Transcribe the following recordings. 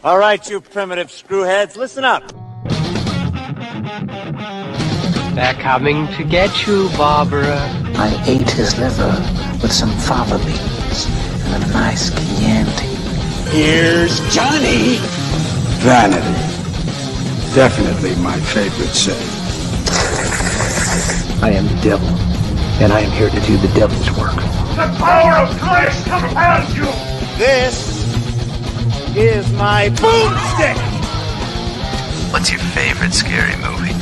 All right, you primitive screwheads, listen up. They're coming to get you, Barbara. I ate his liver with some fava beans and a nice Chianti. Here's Johnny. Vanity. Definitely my favorite sin. I am the devil, and I am here to do the devil's work. The power of Christ compels you! This is my boomstick! What's your favorite scary movie?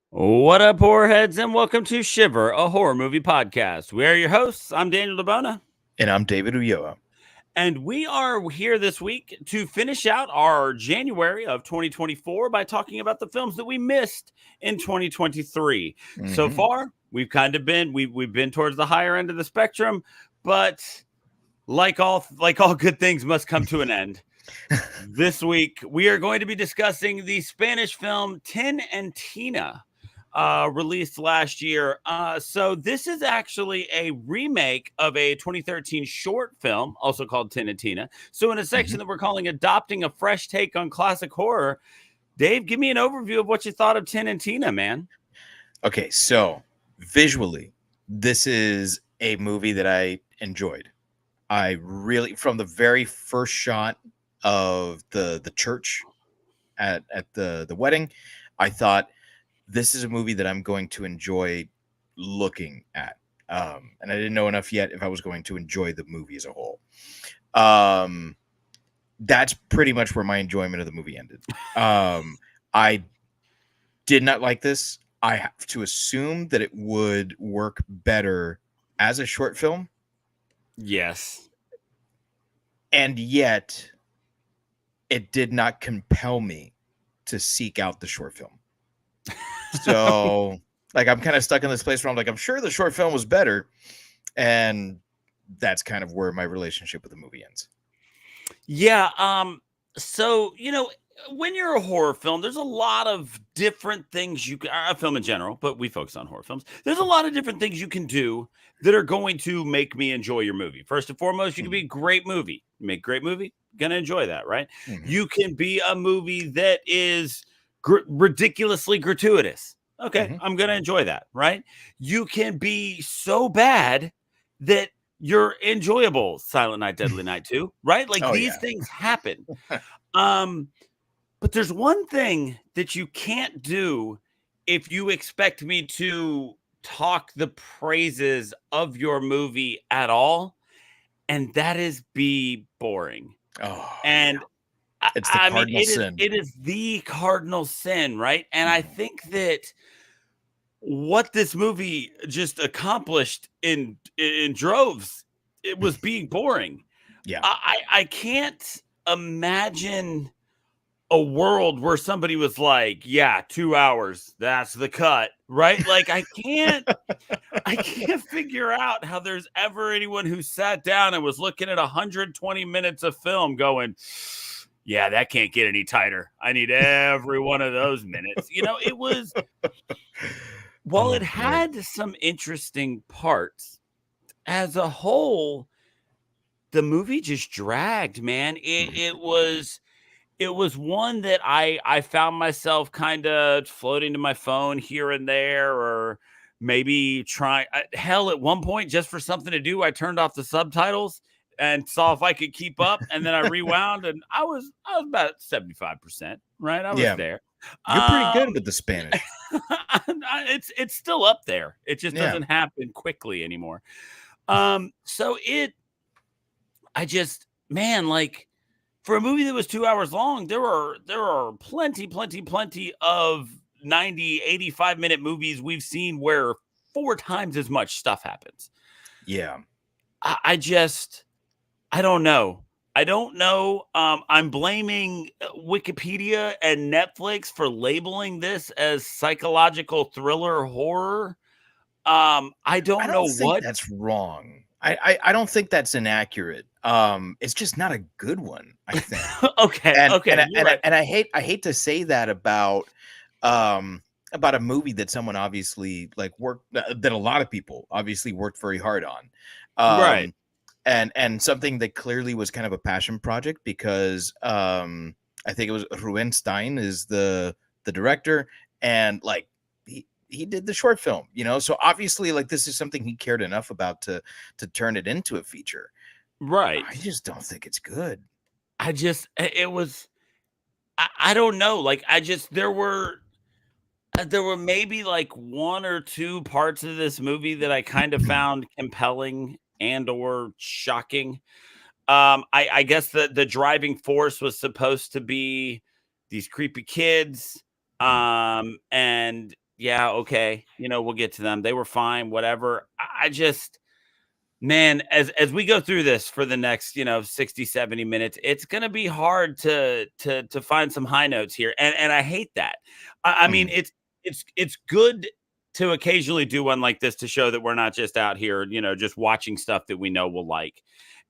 What up, horrorheads, and welcome to Shiver, a horror movie podcast. We are your hosts. I'm Daniel DeBona. And I'm David Ulloa. And we are here this week to finish out our January of 2024 by talking about the films that we missed in 2023. So far, we've kind of been, we've been towards the higher end of the spectrum, but like all good things must come to an end. This week, we are going to be discussing the Spanish film Tin and Tina, released last year. So this is actually a remake of a 2013 short film, also called Tin and Tina. So in a section that we're calling Adopting a Fresh Take on Classic Horror, Dave, give me an overview of what you thought of Tin and Tina, man. Okay, so visually, this is a movie that I enjoyed. I really, from the very first shot of the church at the wedding, I thought, this is a movie that I'm going to enjoy looking at. And I didn't know enough yet if I was going to enjoy the movie as a whole. That's pretty much where my enjoyment of the movie ended. I did not like this. I have to assume that it would work better as a short film. Yes. And yet, it did not compel me to seek out the short film. So, like, I'm kind of stuck in this place where I'm like, I'm sure the short film was better. And that's kind of where my relationship with the movie ends. Yeah. So, when you're a horror film, there's a lot of different things you can, a film in general, but we focus on horror films. There's a lot of different things you can do that are going to make me enjoy your movie. First and foremost, you can be a great movie. You make a great movie, gonna enjoy that, right? You can be a movie that is ridiculously gratuitous. Okay, I'm gonna enjoy that, right? You can be so bad that you're enjoyable. Silent Night, Deadly Night 2, right? Like these things happen. But there's one thing that you can't do if you expect me to talk the praises of your movie at all, and that is be boring. And it's the cardinal sin. It is the cardinal sin, right? And I think that what this movie just accomplished in droves, it was being boring. Yeah. I can't imagine a world where somebody was like, yeah, 2 hours, that's the cut, right? Like, I can't figure out how there's ever anyone who sat down and was looking at 120 minutes of film going, yeah, that can't get any tighter. I need every one of those minutes. It was, while it had some interesting parts, as a whole, the movie just dragged, man. It was one that I found myself kind of floating to my phone here and there, or maybe trying, hell, at one point, just for something to do, I turned off the subtitles and saw if I could keep up, and then I rewound, and I was about 75%, right? I was there. You're pretty good with the Spanish. It's still up there. It just doesn't happen quickly anymore. So like, for a movie that was 2 hours long, there are plenty of 90, 85-minute movies we've seen where 4 times as much stuff happens. Yeah. I don't know. I'm blaming Wikipedia and Netflix for labeling this as psychological thriller horror. I don't know what. That's wrong. I don't think that's inaccurate. It's just not a good one, I think. Okay. And I hate to say that about about a movie that someone obviously like worked that a lot of people obviously worked very hard on. Right. And something that clearly was kind of a passion project because I think it was Ruben Stein is the director, and like he did the short film, you know, so obviously like this is something he cared enough about to turn it into a feature. Right. I just don't think it's good. It was, I don't know. Like, there were maybe like one or two parts of this movie that I kind of found compelling and or shocking. I guess the driving force was supposed to be these creepy kids. And yeah, okay, you know, we'll get to them. They were fine, whatever. I just, man, as we go through this for the next, you know, 60, 70 minutes, it's gonna be hard to find some high notes here. And I hate that. I mean, it's good to occasionally do one like this to show that we're not just out here, you know, just watching stuff that we know we'll like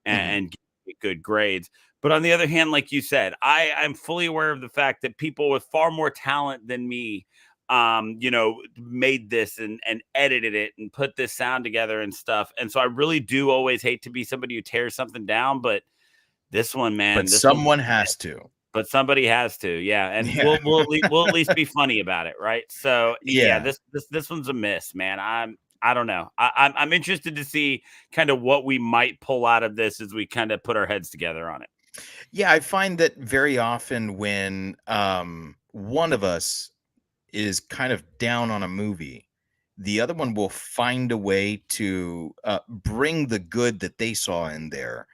and get good grades. But on the other hand, like you said, I'm fully aware of the fact that people with far more talent than me, you know, made this and edited it and put this sound together and stuff. And so I really do always hate to be somebody who tears something down, but this one, man, But someone has to. But somebody has to, yeah, and Yeah. we'll at least be funny about it, right? So yeah, Yeah. this one's a miss, man. I don't know. I'm interested to see kind of what we might pull out of this as we kind of put our heads together on it. Yeah, I find that very often when one of us is kind of down on a movie, the other one will find a way to bring the good that they saw in there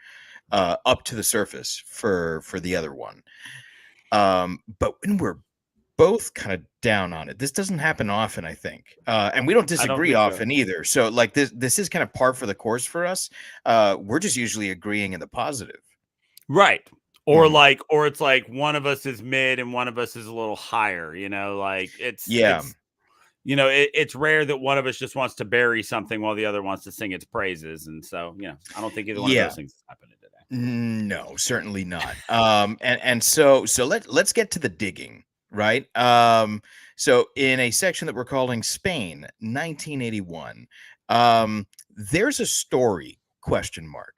up to the surface for the other one. But when we're both kind of down on it, this doesn't happen often, I think, and we don't disagree often either. So like this is kind of par for the course for us. We're just usually agreeing in the positive, right? Or like, or it's like one of us is mid and one of us is a little higher. You know, like it's you know, it's rare that one of us just wants to bury something while the other wants to sing its praises. And so, you know, I don't think either one of those things is happening today. No, certainly not. And so let's get to the digging, right? So in a section that we're calling Spain, 1981, there's a story, question mark.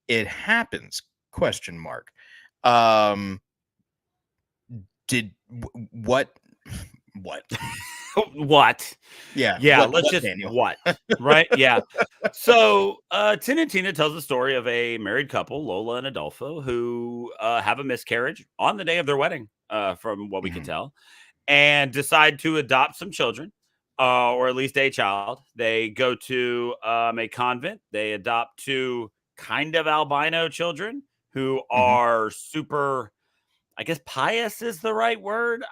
It happens, question mark. What? What? Yeah. Let's just Daniel? what? Right? Yeah. So Tin and Tina tells the story of a married couple, Lola and Adolfo, who have a miscarriage on the day of their wedding, from what we can tell, and decide to adopt some children, or at least a child. They go to a convent. They adopt two kind of albino children who are super, I guess pious is the right word.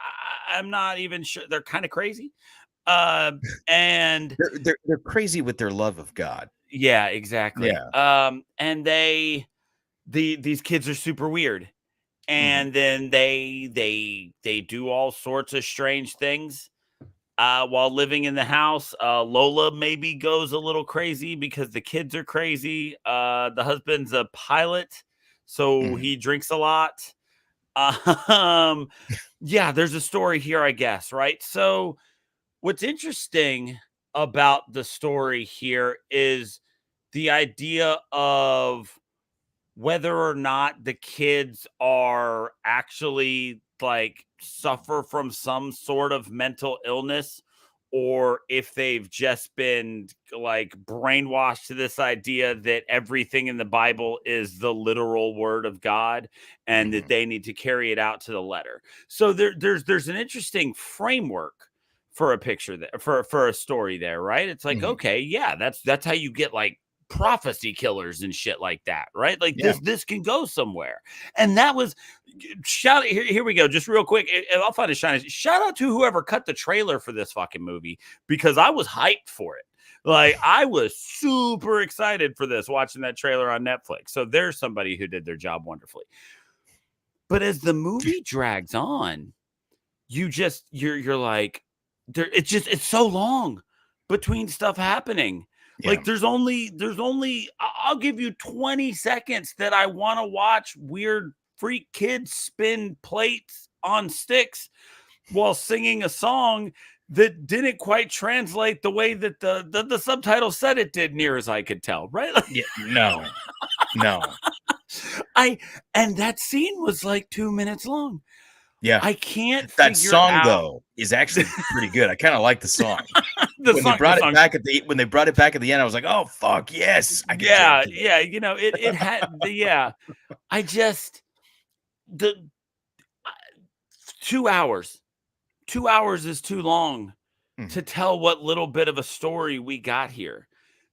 I'm not even sure. They're kind of crazy. And they're crazy with their love of God. Yeah, exactly. Yeah. And these kids are super weird. And then they do all sorts of strange things while living in the house. Lola maybe goes a little crazy because the kids are crazy. The husband's a pilot, so he drinks a lot. Yeah, there's a story here, I guess, right? So what's interesting about the story here is the idea of whether or not the kids are actually like suffer from some sort of mental illness, or if they've just been like brainwashed to this idea that everything in the Bible is the literal word of God and that they need to carry it out to the letter. So there's an interesting framework for a picture there, for a story there, right? It's like, okay, yeah, that's how you get like prophecy killers and shit like that, right? Like this can go somewhere. And that was here we go, just real quick. I'll find a shine. Shout out to whoever cut the trailer for this fucking movie, because I was hyped for it. Like I was super excited for this, watching that trailer on Netflix. So there's somebody who did their job wonderfully. But as the movie drags on, you're like, it's so long between stuff happening. Yeah. Like there's only I'll give you 20 seconds that I want to watch weird freak kids spin plates on sticks. while singing a song that didn't quite translate the way that the subtitle said it did, near as I could tell, right? Yeah, no. And that scene was like 2 minutes long. Yeah. I can't That figure song out though is actually pretty good. I kind of like the song. the When song. they brought the it song. back when they brought it back at the end, I was like, "Oh fuck, yes." I could Yeah, jam to it. yeah, it had the I just the 2 hours. 2 hours is too long to tell what little bit of a story we got here.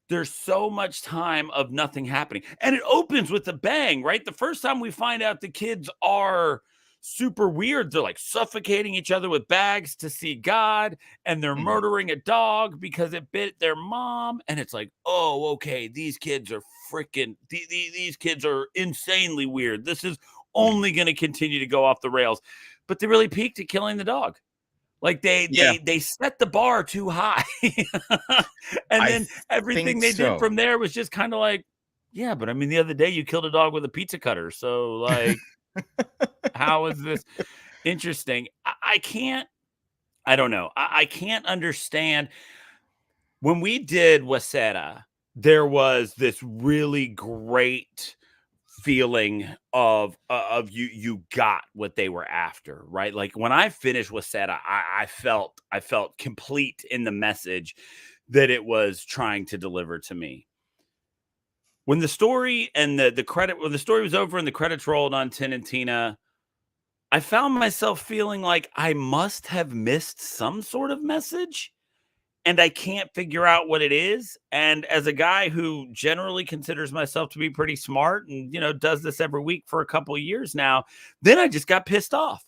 There's so much time of nothing happening. And it opens with a bang, right? The first time we find out the kids are super weird, they're like suffocating each other with bags to see God, and they're murdering a dog because it bit their mom. And it's like, oh, okay, these kids are freaking, these kids are insanely weird. This is only going to continue to go off the rails. But they really peaked at killing the dog. Like they set the bar too high. And then everything they did from there was just kind of like, yeah, but I mean, the other day you killed a dog with a pizza cutter. So like, how is this interesting? I don't know. I can't understand. When we did Wasera, there was this really great feeling of you got what they were after, right? Like when I finished Wasera, I felt complete in the message that it was trying to deliver to me. When the story and the credit, when the story was over and the credits rolled on Tin and Tina, I found myself feeling like I must have missed some sort of message, and I can't figure out what it is. And as a guy who generally considers myself to be pretty smart and, does this every week for a couple of years now, then I just got pissed off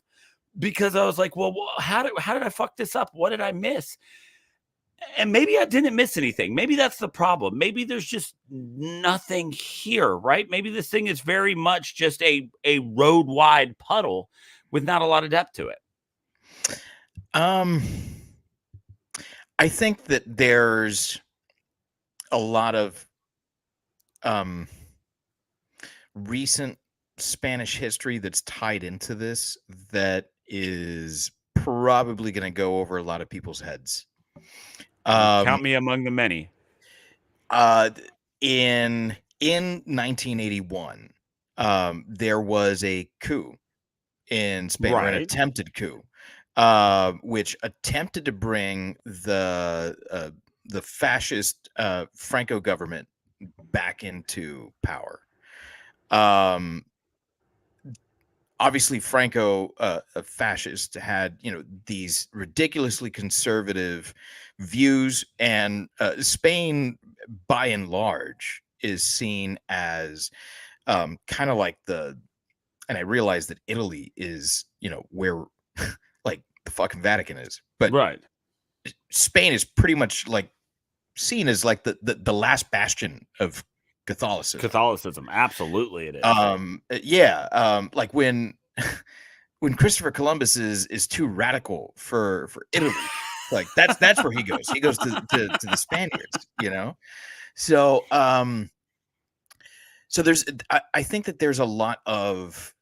because I was like, well, how did I fuck this up? What did I miss? And maybe I didn't miss anything. Maybe that's the problem. Maybe there's just nothing here, right? Maybe this thing is very much just a road wide puddle with not a lot of depth to it. I think that there's a lot of recent Spanish history that's tied into this that is probably going to go over a lot of people's heads. Count me among the many. In 1981, there was a coup in Spain, or an attempted coup, which attempted to bring the fascist Franco government back into power. Obviously, Franco, a fascist, had these ridiculously conservative views, and Spain, by and large, is seen as kind of like and I realize that Italy is where like the fucking Vatican is, but right, Spain is pretty much like seen as like the last bastion of Catholicism. Absolutely it is. Like when Christopher Columbus is too radical for Italy, like that's where he goes to the Spaniards, so there's I think that there's a lot of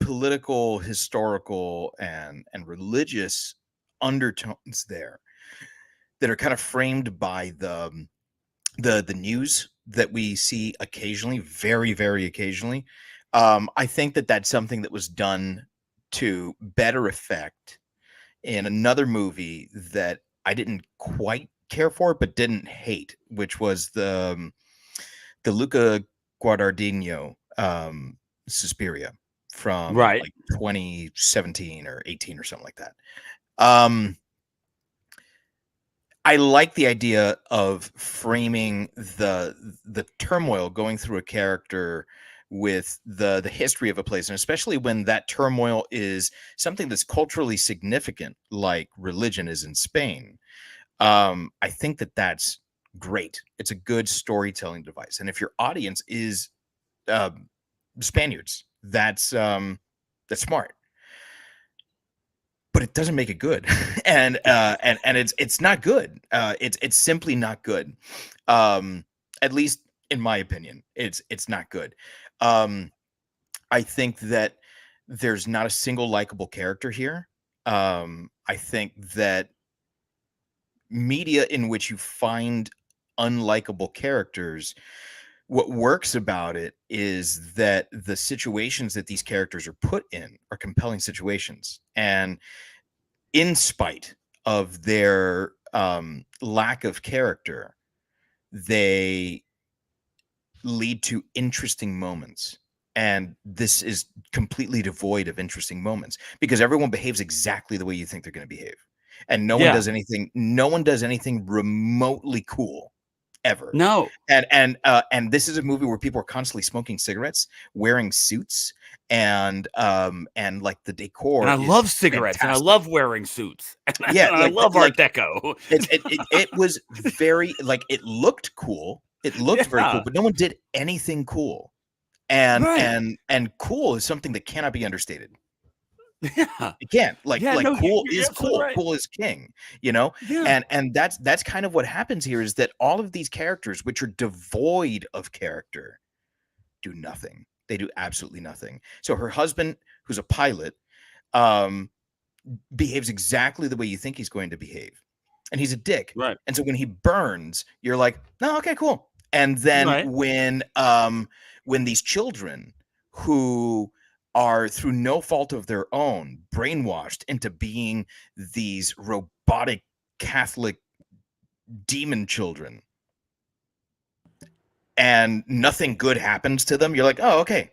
political, historical, and religious undertones there that are kind of framed by the news that we see occasionally, very, very occasionally. I think that that's something that was done to better effect in another movie that I didn't quite care for, but didn't hate, which was the Luca Guadagnino Suspiria from like 2017 or 18 or something like that. I like the idea of framing the turmoil going through a character with the history of a place, and especially when that turmoil is something that's culturally significant, like religion is in Spain. I think that that's great. It's a good storytelling device, and if your audience is Spaniards, that's smart. But it doesn't make it good, and it's not good. It's simply not good. At least in my opinion, it's not good. I think that there's not a single likable character here. I think that media in which you find unlikable characters, what works about it is that the situations that these characters are put in are compelling situations, and in spite of their lack of character, they lead to interesting moments. And this is completely devoid of interesting moments because everyone behaves exactly the way you think they're going to behave, and no one Yeah. does anything remotely cool ever. No. And this is a movie where people are constantly smoking cigarettes, wearing suits, and like the decor And I is love cigarettes, and I fantastic. love wearing suits, and Yeah, I love Art Deco. it was very, like, it looked cool. It looked very cool, Yeah. but no one did anything cool. And Right. cool is something that cannot be understated. Yeah. It can't. Yeah, Like no, cool you're is absolutely cool. right. Cool is king, you know? Yeah. And that's kind of what happens here, is that all of these characters, which are devoid of character, do nothing. They do absolutely nothing. So her husband, who's a pilot, um, behaves exactly the way you think he's going to behave. And he's a dick. Right. And so when he burns, you're like, "No, okay, cool." And then Right. when these children who are, through no fault of their own, brainwashed into being these robotic Catholic demon children, and nothing good happens to them, you're like, "Oh, okay."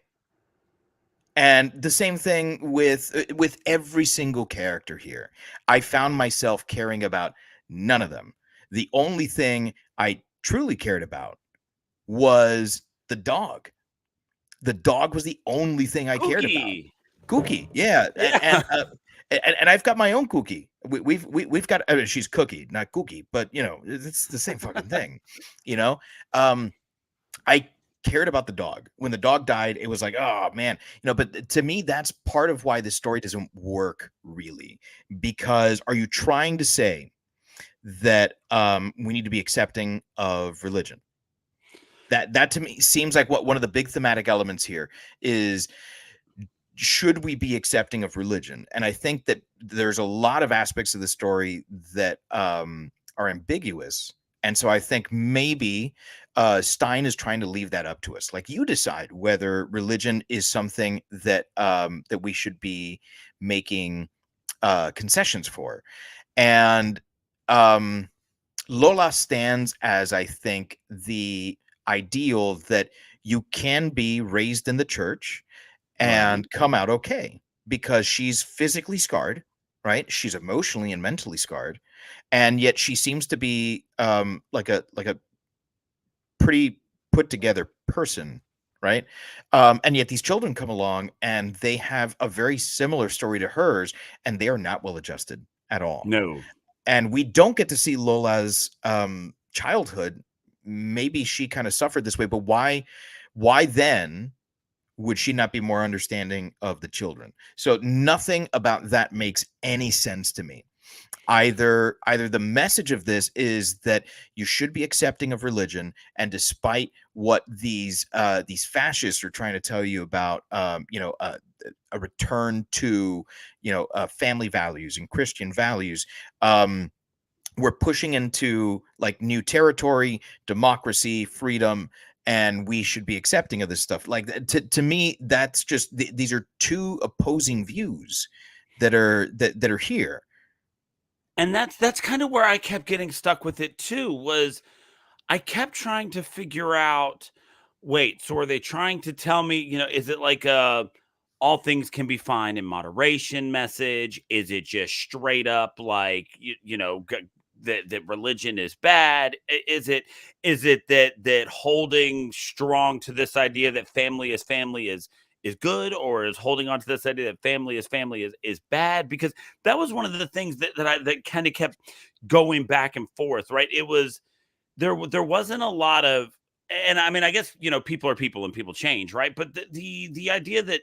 And the same thing with every single character here. I found myself caring about none of them. The only thing I truly cared about was the dog. The dog was the only thing I cared about. Cookie. Cookie, yeah, Yeah. and I've got my own Cookie. We've got, I mean, she's Cookie, not Cookie, but you know, it's the same fucking thing, you know. I cared about the dog. When the dog died, it was like, oh man, you know. But to me, that's part of why this story doesn't work really, because are you trying to say that we need to be accepting of religion? That to me seems like what one of the big thematic elements here is. Should we be accepting of religion? And I think that there's a lot of aspects of the story that are ambiguous. And so I think maybe Stein is trying to leave that up to us. Like, you decide whether religion is something that that we should be making concessions for. And Lola stands as, I think, the ideal that you can be raised in the church and Right. come out okay, because she's physically scarred, right? She's emotionally and mentally scarred, and yet she seems to be like a pretty put together person, right? And yet these children come along and they have a very similar story to hers, and they are not well adjusted at all. No. And we don't get to see Lola's childhood. Maybe she kind of suffered this way, but why then would she not be more understanding of the children? So nothing about that makes any sense to me. Either the message of this is that you should be accepting of religion, and despite what these fascists are trying to tell you about, a return to family values and Christian values, we're pushing into like new territory, democracy, freedom, and we should be accepting of this stuff. Like, to me, that's just these are two opposing views that are here. And that's kind of where I kept getting stuck with it too, was I kept trying to figure out, wait, so are they trying to tell me, is it like a all things can be fine in moderation message? Is it just straight up like that religion is bad? Is it that holding strong to this idea that family is good, or is holding on to this idea that family is bad? Because that was one of the things that kind of kept going back and forth, right? It was there wasn't a lot of, and I mean, I guess people are people and people change, right? But the idea that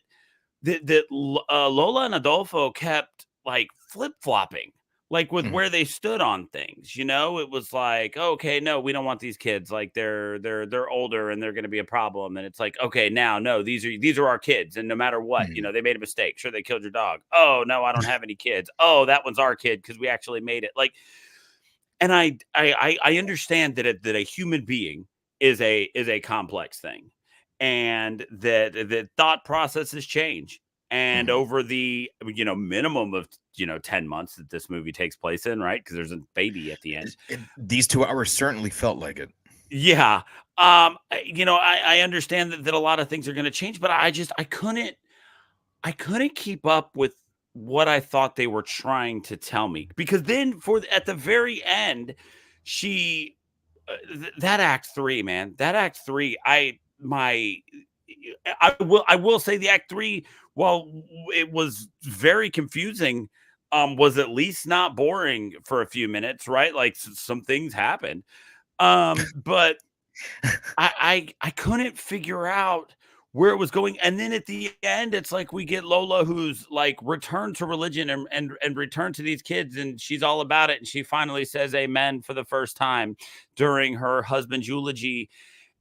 Lola and Adolfo kept like flip flopping, like with Mhm. where they stood on things. It was like, okay, no, we don't want these kids. Like they're older and they're going to be a problem. And it's like, okay, now no, these are our kids, and no matter what, Mhm. they made a mistake. Sure, they killed your dog. Oh no, I don't have any kids. Oh, that one's our kid because we actually made it. Like, and I understand that a human being is a complex thing, and that thought processes change. And Mhm. over the minimum of 10 months that this movie takes place in, right? Because there's a baby at the end. These 2 hours certainly felt like it. Yeah. I understand that a lot of things are going to change, but I couldn't keep up with what I thought they were trying to tell me, because then at the very end, she that act 3, man, that act 3, I will say the act 3, while it was very confusing, was at least not boring for a few minutes, right? Like some things happened. But I couldn't figure out where it was going. And then at the end, it's like we get Lola, who's like returned to religion and returned to these kids, and she's all about it. And she finally says amen for the first time during her husband's eulogy.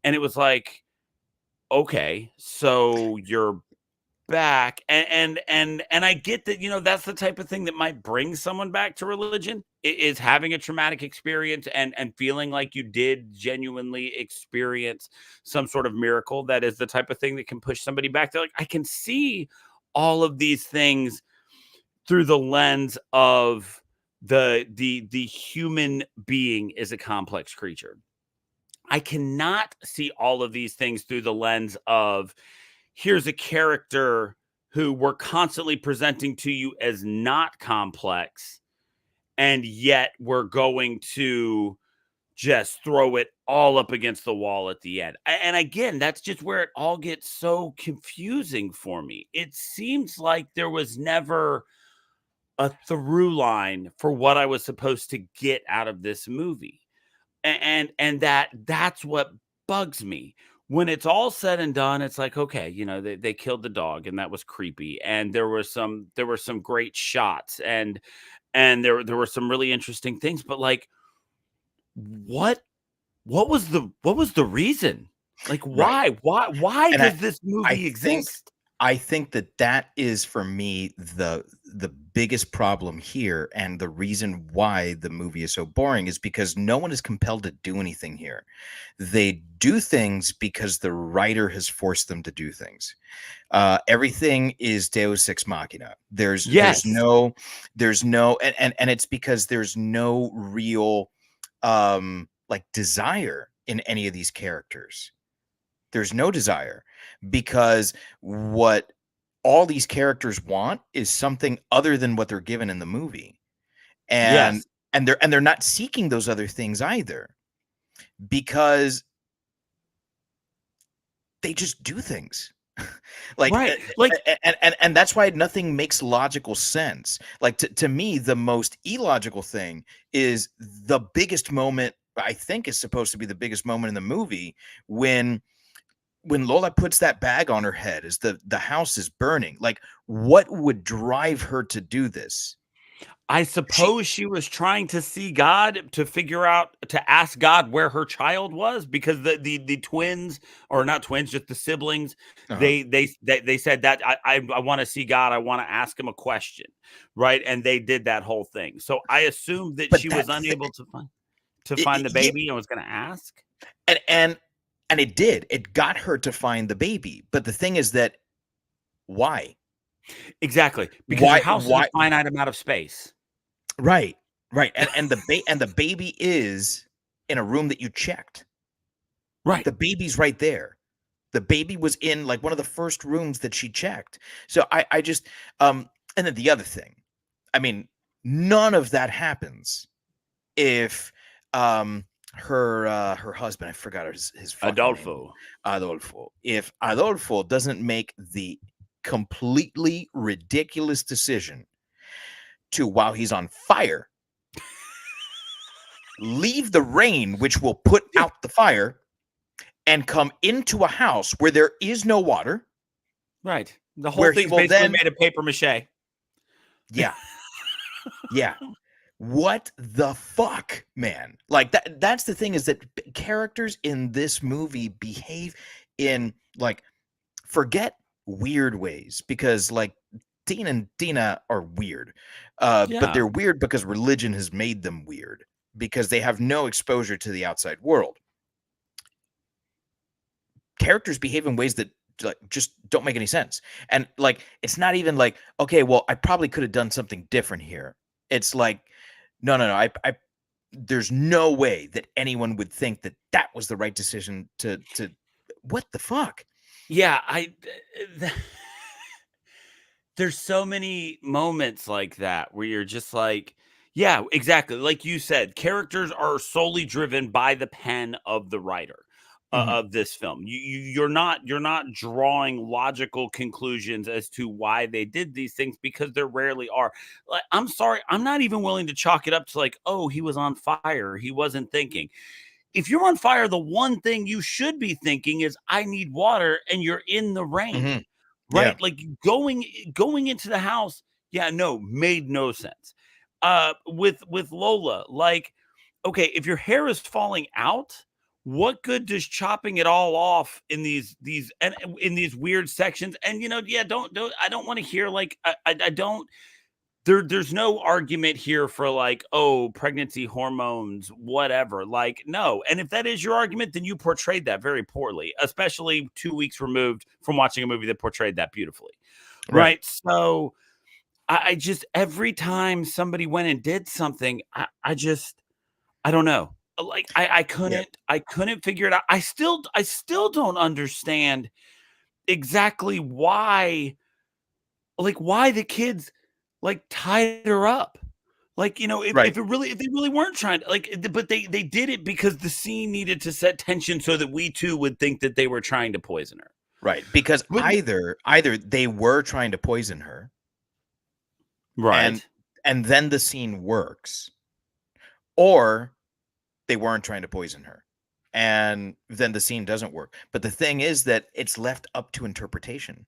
And it was like, okay, so you're back. And I get that, that's the type of thing that might bring someone back to religion, is having a traumatic experience and feeling like you did genuinely experience some sort of miracle. That is the type of thing that can push somebody back. They're like, I can see all of these things through the lens of the human being is a complex creature. I cannot see all of these things through the lens of, here's a character who we're constantly presenting to you as not complex, and yet we're going to just throw it all up against the wall at the end. And again, that's just where it all gets so confusing for me. It seems like there was never a through line for what I was supposed to get out of this movie. And that's what bugs me. When it's all said and done, it's like, okay, they killed the dog, and that was creepy, and there were some great shots, and there were some really interesting things, but like, what what was the reason? Like, Right. why And does this I movie think exist? I think that is for me the biggest problem here, and the reason why the movie is so boring is because no one is compelled to do anything here. They do things because the writer has forced them to do things. Everything is Deus ex machina. Yes. There's no, and it's because there's no real like desire in any of these characters. There's no desire, because what all these characters want is something other than what they're given in the movie. And Yes. they're not seeking those other things either, because they just do things. Like, Right. Like, and that's why nothing makes logical sense. Like, to me, the most illogical thing is the biggest moment, I think is supposed to be the biggest moment in the movie, when Lola puts that bag on her head as the house is burning. Like, what would drive her to do this? I She suppose she was trying to see God, to ask God where her child was, because the twins, or not twins, just the siblings, uh they said that I want to see God, I want to ask him a question, right? And they did that whole thing. So I assumed that but she was unable to find the yeah, baby and was going to ask. and it did. It got her to find the baby. But the thing is that, why? Exactly, because your house is a Why finite amount of space. Right. Right. And the baby is in a room that you checked. Right. The baby's right there. The baby was in like one of the first rooms that she checked. So I just and then the other thing, I mean, none of that happens if her husband, I forgot his fucking name, Adolfo. Adolfo. If Adolfo doesn't make the completely ridiculous decision to, while he's on fire, leave the rain, which will put out the fire, and come into a house where there is no water. Right. The whole Where he thing's will basically then, made of paper mache. yeah, yeah, what the fuck, man? Like that's the thing, is that characters in this movie behave in, like, forget weird ways, because like Dean and Dina are weird. But Yeah. they're weird because religion has made them weird, because they have no exposure to the outside world. Characters behave in ways that like just don't make any sense. And like it's not even like, okay, well, I probably could have done something different here. It's like, no, I there's no way that anyone would think that that was the right decision to what the fuck? Yeah, there's so many moments like that where you're just like, yeah, exactly. Like you said, characters are solely driven by the pen of the writer Mhm. of this film. You're not drawing logical conclusions as to why they did these things, because there rarely are. Like, I'm sorry, I'm not even willing to chalk it up to like, oh, he was on fire, he wasn't thinking. If you're on fire, the one thing you should be thinking is, I need water, and you're in the rain. Mhm. Yeah. Right? Like going into the house, yeah, no, made no sense. With Lola, like, okay, if your hair is falling out, what good does chopping it all off in these and in these weird sections? And yeah, don't I don't want to hear like I don't there's no argument here for like, oh, pregnancy hormones, whatever. Like, no. And if that is your argument, then you portrayed that very poorly, especially 2 weeks removed from watching a movie that portrayed that beautifully. Right. Right. So I just, every time somebody went and did something, I don't know. Like Yeah. I couldn't figure it out. I still don't understand exactly why the kids like tied her up. Like, Right. if they really weren't trying to but they did it because the scene needed to set tension so that we too would think that they were trying to poison her. Right. Because But either they were trying to poison her, and right. then the scene works, or they weren't trying to poison her, and then the scene doesn't work. But the thing is that it's left up to interpretation.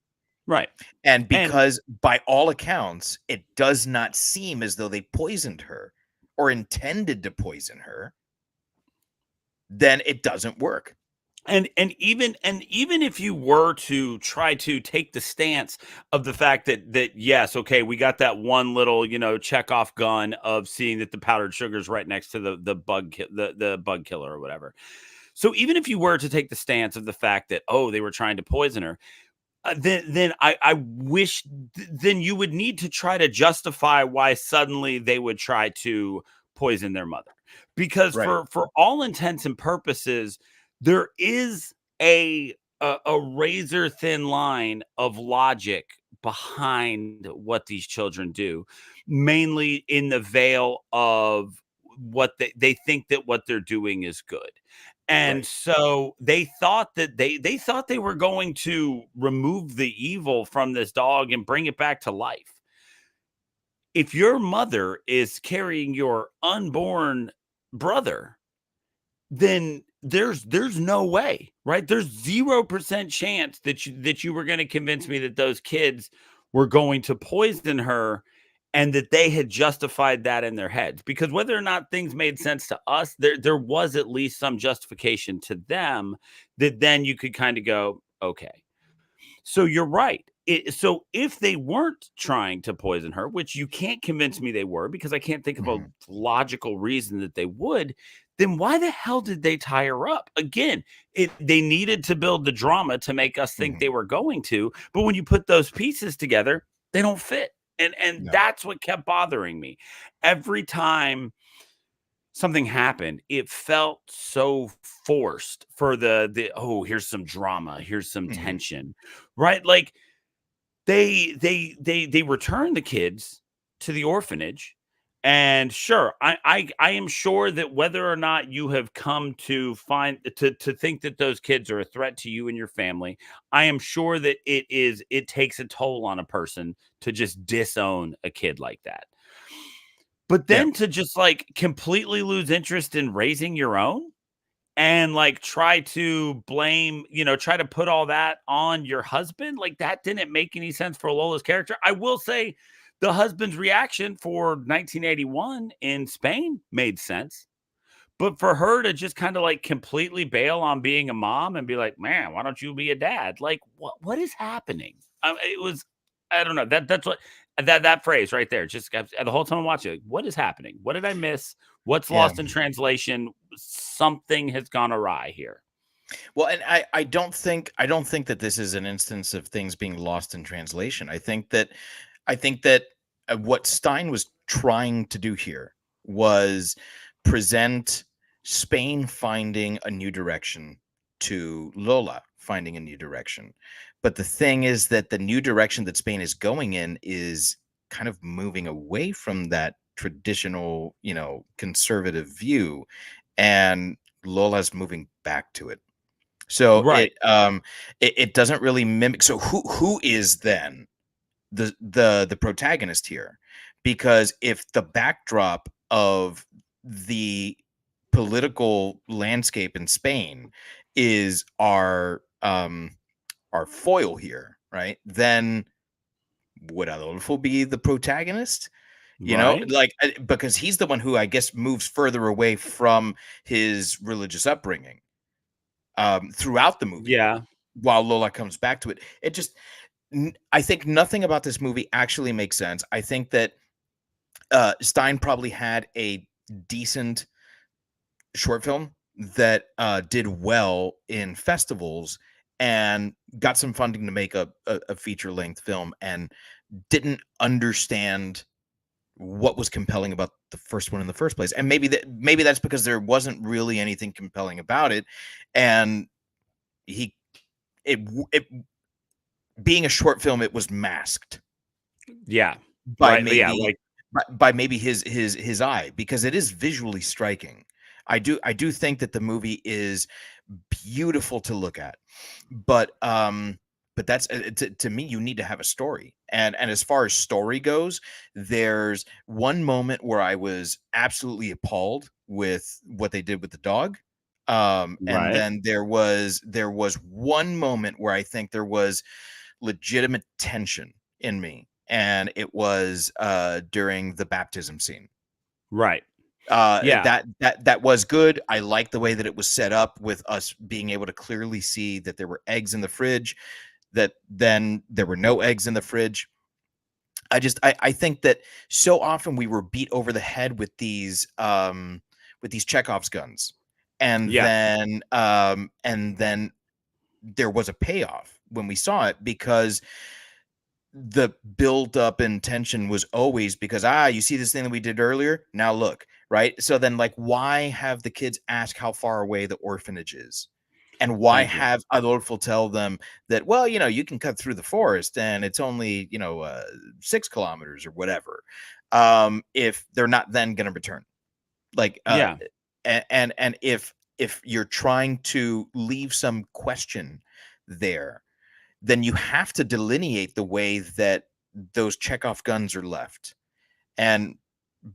Right. And And because by all accounts, it does not seem as though they poisoned her or intended to poison her, then it doesn't work. even if you were to try to take the stance of the fact that yes, okay, we got that one little check off gun of seeing that the powdered sugar is right next to the bug killer or whatever. So even if you were to take the stance of the fact that, oh, they were trying to poison her, then I wish then you would need to try to justify why suddenly they would try to poison their mother, because Right. for all intents and purposes, there is a razor thin line of logic behind what these children do, mainly in the veil of what they think that what they're doing is good. And Right. so they thought that they thought they were going to remove the evil from this dog and bring it back to life. If your mother is carrying your unborn brother, then there's no way, right? There's 0% chance that you were going to convince me that those kids were going to poison her, and that they had justified that in their heads. Because whether or not things made sense to us, there was at least some justification to them, that then you could kind of go, okay. So you're right. So if they weren't trying to poison her, which you can't convince me they were, because I can't think of a Mhm. logical reason that they would, then why the hell did they tie her up? Again, they needed to build the drama to make us think Mhm. they were going to, but when you put those pieces together, they don't fit. And No. that's what kept bothering me. Every time something happened, it felt so forced for the oh, here's some drama, here's some Mhm. tension. Right? Like they return the kids to the orphanage, and sure, I am sure that whether or not you have come to find to think that those kids are a threat to you and your family, I am sure that it takes a toll on a person to just disown a kid like that. But Yeah. then to just like completely lose interest in raising your own, and like try to blame, try to put all that on your husband, like that didn't make any sense for Lola's character. I will say the husband's reaction for 1981 in Spain made sense. But for her to just kind of like completely bail on being a mom and be like, man, why don't you be a dad? Like, what is happening? It was, I don't know. That's what that phrase right there. Just the whole time I'm watching, like, what is happening? What did I miss? What's Yeah. lost in translation? Something has gone awry here. Well, and I don't think that this is an instance of things being lost in translation. I think that what Stein was trying to do here was present Spain finding a new direction to Lola finding a new direction. But the thing is that the new direction that Spain is going in is kind of moving away from that traditional, conservative view, and Lola's moving back to it. So Right. it doesn't really mimic. So who is then the protagonist here? Because if the backdrop of the political landscape in Spain is our foil here, right? Then would Adolfo be the protagonist? Right. Like, because he's the one who I guess moves further away from his religious upbringing throughout the movie. Yeah. While Lola comes back to it, I think nothing about this movie actually makes sense. I think that Stein probably had a decent short film that did well in festivals and got some funding to make a feature length film, and didn't understand what was compelling about the first one in the first place. And maybe that's because there wasn't really anything compelling about it, and it being a short film, it was masked. Yeah. By right. maybe Yeah. Like, by maybe his eye, because it is visually striking. I do think that the movie is beautiful to look at, but that's to me, you need to have a story. And as far as story goes, there's one moment where I was absolutely appalled with what they did with the dog. And Right. then there was one moment where I think there was legitimate tension in me, and it was during the baptism scene. right. Yeah. That was good. I like the way that it was set up, with us being able to clearly see that there were eggs in the fridge, that then there were no eggs in the fridge. I think that so often we were beat over the head with these Chekhov's guns, and Yeah. then there was a payoff when we saw it, because the build up and tension was always because, you see this thing that we did earlier, now look, right? So then, like, why have the kids ask how far away the orphanage is? And why Thank you. have Adolfo tell them that, well, you can cut through the forest and it's only 6 kilometers or whatever, if they're not then going to return? Like, Yeah. and if you're trying to leave some question there, then you have to delineate the way that those Chekhov guns are left. And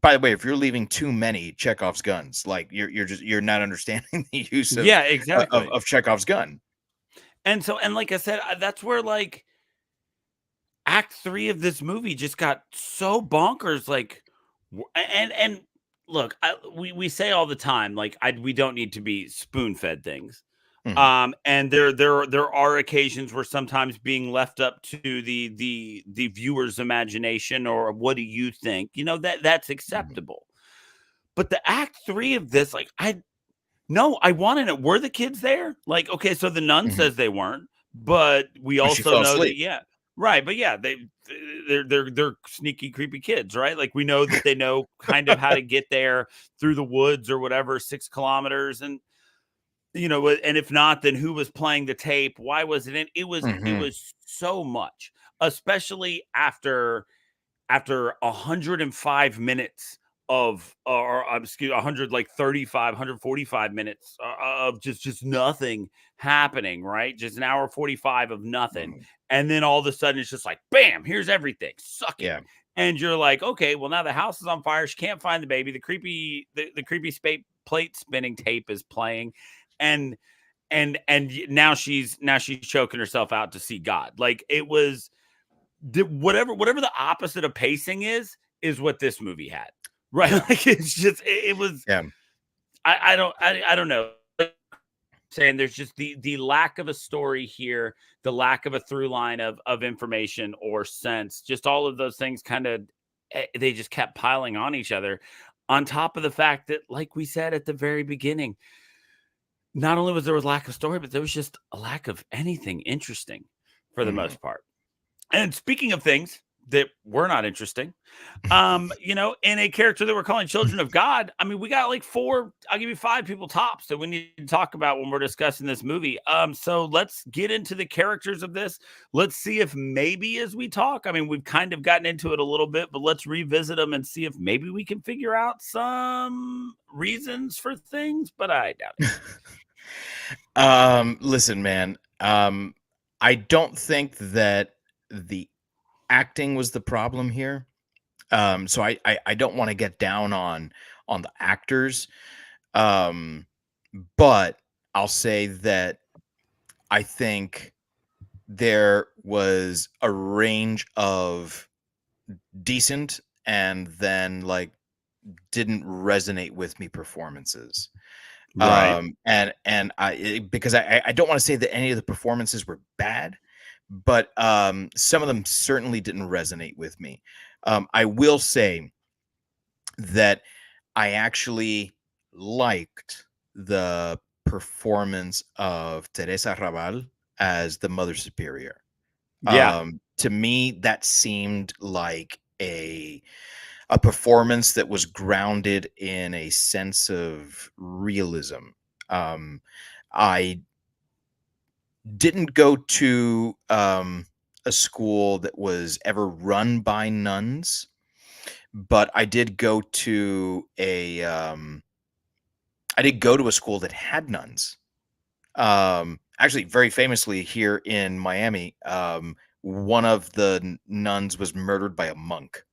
by the way, if you're leaving too many Chekhov's guns, like, you're not understanding the use of Yeah, exactly. of Chekhov's gun. And so, and like I said, that's where, like, act 3 of this movie just got so bonkers. Like, and look, we say all the time, like, we don't need to be spoon fed things. Mhm. And there are occasions where sometimes being left up to the viewer's imagination, or what do you think, that's acceptable. But the act 3 of this, like, I want to know, were the kids there? Like, okay, so the nun Mhm. says they weren't, but we But she also fell know that, asleep. yeah, right, but yeah, they're sneaky, creepy kids, right? Like, we know that they know kind of how to get there through the woods or whatever, 6 kilometers, and and if not, then who was playing the tape? Why was it in? It Mhm. was so much, especially after 105 minutes of, or excuse 100, like 35, 145 minutes of just nothing happening, right? Just an hour 45 of nothing. Mhm. And then all of a sudden it's just like, bam, here's everything. Suck it. Yeah. And you're like, okay, well, now the house is on fire. She can't find the baby. The creepy plate spinning tape is playing. And now she's choking herself out to see God. Like, it was whatever the opposite of pacing is what this movie had, right? Like it's just it was. Yeah. I don't know. Saying there's just the lack of a story here, the lack of a through line of information or sense, just all of those things kind of they just kept piling on each other, on top of the fact that, like we said at the very beginning, not only was there a lack of story, but there was just a lack of anything interesting for the most part. And speaking of things that were not interesting, in a character that we're calling Children of God, I mean, we got like 4, I'll give you 5 people tops that we need to talk about when we're discussing this movie. So let's get into the characters of this. Let's see if maybe as we talk, I mean, we've kind of gotten into it a little bit, but let's revisit them and see if maybe we can figure out some reasons for things, but I doubt it. Listen, man, I don't think that the acting was the problem here. So I don't want to get down on the actors. But I'll say that I think there was a range of decent and then like didn't resonate with me performances. Right. And because I don't want to say that any of the performances were bad, but some of them certainly didn't resonate with me. I will say that I actually liked the performance of Teresa Raval as the Mother Superior. Yeah. To me, that seemed like a performance that was grounded in a sense of realism. I didn't go to a school that was ever run by nuns, but I did go to a school that had nuns. Actually, very famously here in Miami, one of the nuns was murdered by a monk.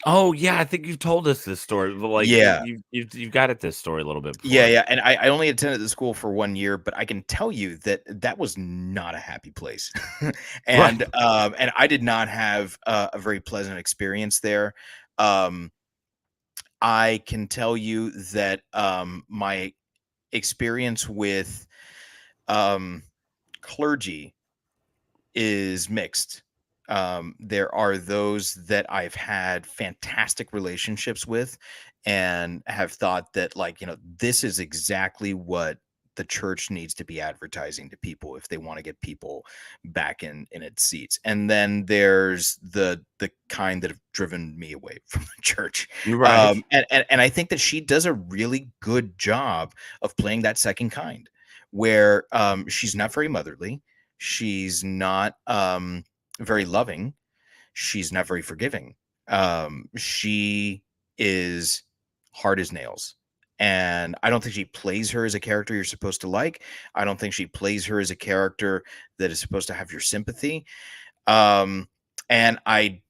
Oh yeah, I think you've told us this story. Like Yeah. you've got at this story a little bit before. Yeah, and I only attended the school for 1 year, but I can tell you that that was not a happy place. And, and I did not have a very pleasant experience there. I can tell you that, my experience with, clergy is mixed. There are those that I've had fantastic relationships with and have thought that, like, this is exactly what the church needs to be advertising to people if they want to get people back in its seats. And then there's the kind that have driven me away from the church. Right. And I think that she does a really good job of playing that second kind, where she's not very motherly. She's not very loving. She's not very forgiving. She is hard as nails. And I don't think she plays her as a character you're supposed to like. I don't think she plays her as a character that is supposed to have your sympathy. And I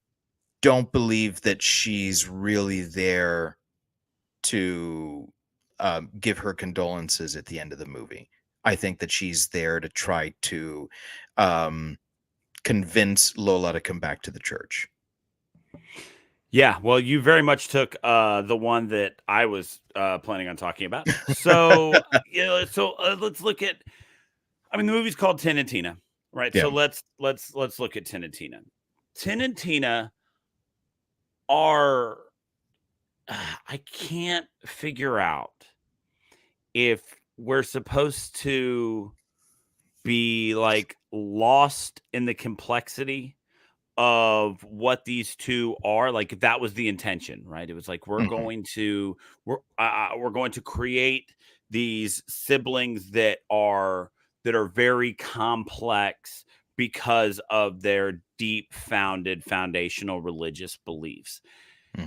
don't believe that she's really there to give her condolences at the end of the movie. I think that she's there to try to convince Lola to come back to the church. Yeah, well, you very much took the one that I was planning on talking about. So, let's look at. I mean, the movie's called Tin and Tina, right? Yeah. So let's look at Tin and Tina. Tin and Tina are. I can't figure out if we're supposed to be like lost in the complexity of what these two are. Like, if that was the intention, right? It was like we're going to create these siblings that are very complex because of their deep foundational religious beliefs.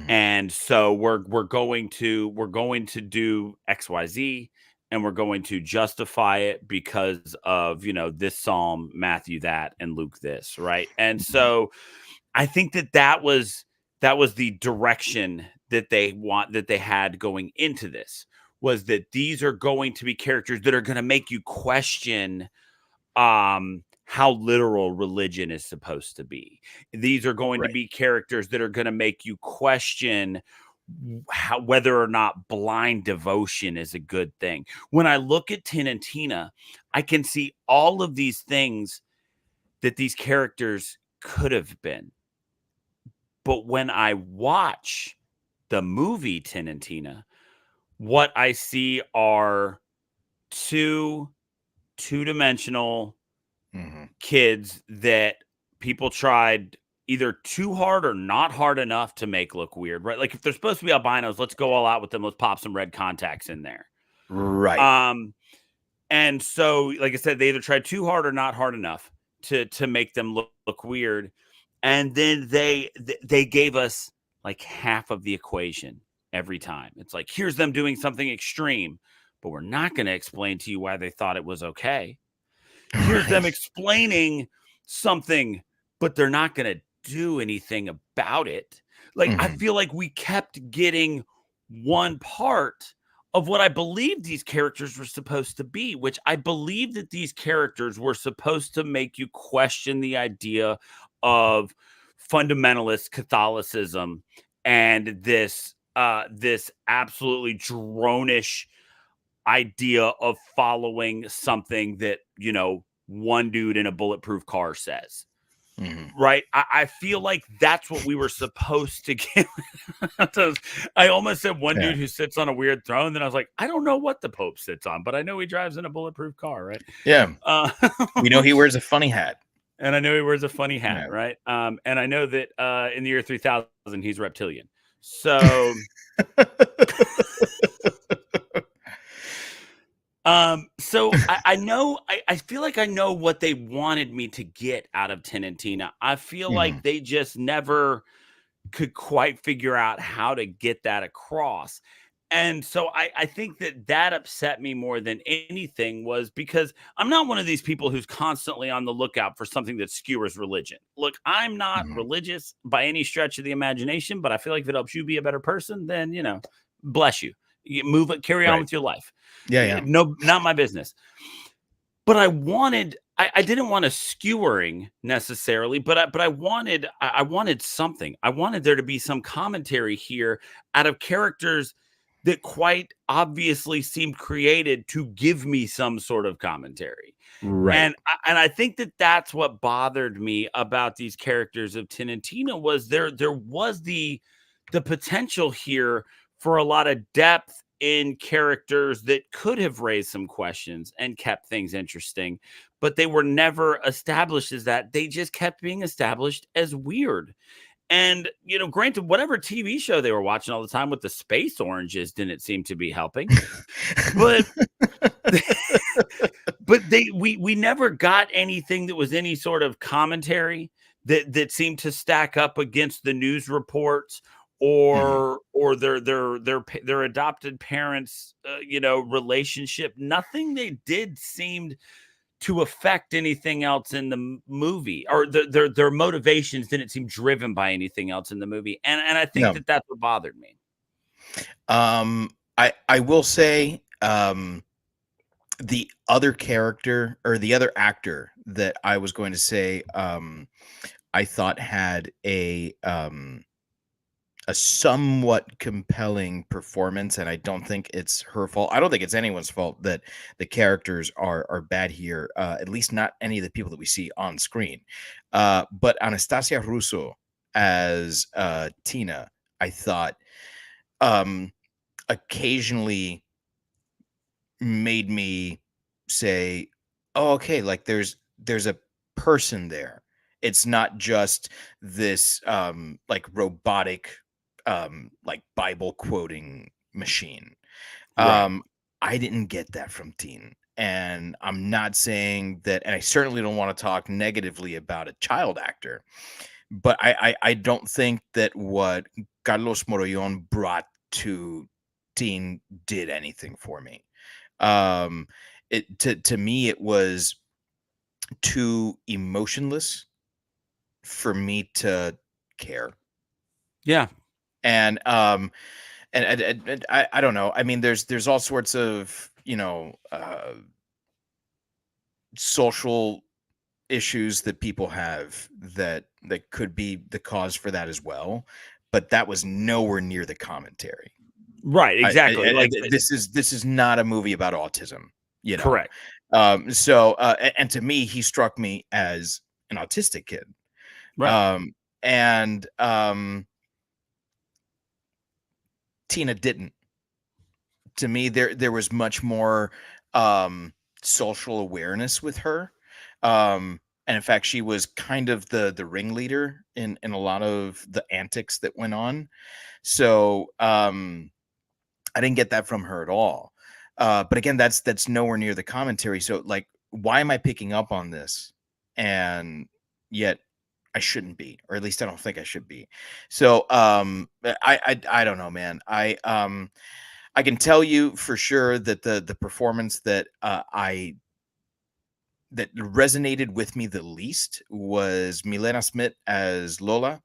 And so we're going to do XYZ, and we're going to justify it because of, this Psalm, Matthew that, and Luke this, right? And so I think that was the direction that they had going into this, was that these are going to be characters that are going to make you question how literal religion is supposed to be. These are going to be characters that are going to make you question whether or not blind devotion is a good thing. When I look at Tin and Tina, I can see all of these things that these characters could have been. But when I watch the movie Tin and Tina, what I see are two-dimensional kids that people tried either too hard or not hard enough to make look weird, right? Like if they're supposed to be albinos, let's go all out with them. Let's pop some red contacts in there. Right. And so, like I said, they either tried too hard or not hard enough to make them look weird. And then they gave us like half of the equation every time. It's like, here's them doing something extreme, but we're not going to explain to you why they thought it was okay. Here's them explaining something, but they're not going to do anything about it. Like, I feel like we kept getting one part of what I believe these characters were supposed to be, which I believe that these characters were supposed to make you question the idea of fundamentalist Catholicism and this absolutely dronish idea of following something that, one dude in a bulletproof car says. Right. I feel like that's what we were supposed to get. I almost said one dude who sits on a weird throne. Then I was like, I don't know what the Pope sits on, but I know he drives in a bulletproof car. Right. Yeah. We know he wears a funny hat. And I know he wears a funny hat. Yeah. Right. And I know that in the year 3000, he's reptilian. So. So I know, I feel like I know what they wanted me to get out of Tin and Tina. I feel like they just never could quite figure out how to get that across. And so I think that upset me more than anything, was because I'm not one of these people who's constantly on the lookout for something that skewers religion. Look, I'm not religious by any stretch of the imagination, but I feel like if it helps you be a better person, then, bless you. You move it, carry on with your life. Yeah. No, not my business. But I didn't want a skewering necessarily, but I wanted something. I wanted there to be some commentary here out of characters that quite obviously seemed created to give me some sort of commentary. Right. And I think that that's what bothered me about these characters of Tin and Tina, was there was the potential here for a lot of depth in characters that could have raised some questions and kept things interesting, but they were never established as that. They just kept being established as weird. And, granted, whatever TV show they were watching all the time with the space oranges didn't seem to be helping, but we never got anything that was any sort of commentary that seemed to stack up against the news reports or their adopted parents, relationship. Nothing they did seemed to affect anything else in the movie, or their motivations didn't seem driven by anything else in the movie. And I think that's what bothered me. I will say, the other character, or the other actor that I was going to say, I thought had a somewhat compelling performance, and I don't think it's her fault. I don't think it's anyone's fault that the characters are bad here, at least not any of the people that we see on screen. But Anastasia Russo as Tina, I thought occasionally made me say, oh, okay, like there's a person there. It's not just this like robotic like Bible quoting machine. Right. I didn't get that from Teen, and I'm not saying that, and I certainly don't want to talk negatively about a child actor, but I don't think that what Carlos Morollón brought to Teen did anything for me. To me, it was too emotionless for me to care. Yeah. And I don't know. I mean, there's all sorts of, social issues that people have that could be the cause for that as well, but that was nowhere near the commentary. Right, exactly. This is not a movie about autism, you know. Correct. And to me, he struck me as an autistic kid. Right. And Tina didn't. To me, there was much more social awareness with her. And in fact, she was kind of the ringleader in a lot of the antics that went on. So I didn't get that from her at all. But again, that's nowhere near the commentary. So like, why am I picking up on this? And yet I shouldn't be, or at least I don't think I should be. So I don't know, man. I can tell you for sure that the performance that that resonated with me the least was Milena Smith as Lola.